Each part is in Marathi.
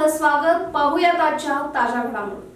आपलं स्वागत. पाहूयात आजच्या ताज्या घडामोडी.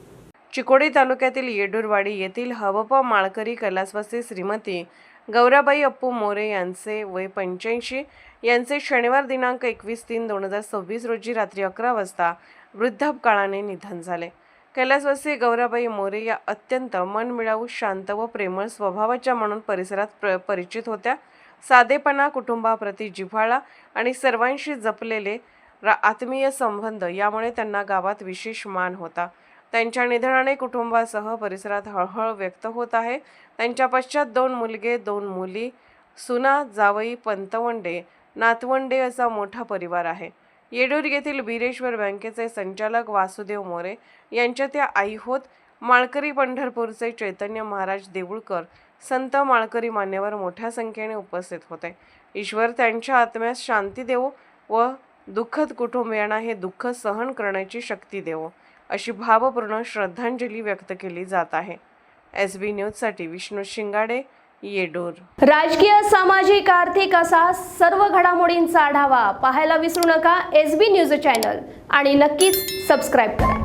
चिकोडी तालुक्यातील येडूरवाडी येथील हवप माळकरी कैलासवासी श्रीमती गौराबाई अप्पू मोरे यांचे वय 85 यांचे शनिवार दिनांक 21/3/2026 रोजी रात्री 11 वाजता वृद्धापकाळाने निधन झाले. कैलासवासी गौराबाई मोरे या अत्यंत मनमिळावू, शांत व प्रेमळ स्वभावाच्या म्हणून परिसरात परिचित होत्या. साधेपणा, कुटुंबाप्रती जिव्हाळा आणि सर्वांशी जपलेले आत्मीय संबंध यामुळे त्यांना गावात विशेष मान होता. त्यांच्या निधनाने कुटुंबासह परिसरात हळहळ व्यक्त होत आहे. त्यांच्या पश्चात 2 मुलगे, 2 मुली, सुना, जावई, पंतवंडे, नातवंडे असा मोठा परिवार आहे. येडूर येथील बीरेश्वर बँकेचे संचालक वासुदेव मोरे यांच्या त्या आई होत. माळकरी पंढरपूरचे चैतन्य महाराज देऊळकर, संत माळकरी मान्यवर मोठ्या संख्येने उपस्थित होते. ईश्वर त्यांच्या आत्म्यास शांती देवो व दुःखद कुटुंबियांना हे दुःख सहन करण्याची शक्ती देवो, अशी भावपूर्ण श्रद्धांजली व्यक्त केली जात आहे. SB न्यूजसाठी विष्णू शिंगाडे, येडूर. राजकीय, सामाजिक, आर्थिक असा सर्व घडामोडींचा आढावा पाहायला विसरू नका SB न्यूज चॅनल आणि नक्कीच सबस्क्राईब करा.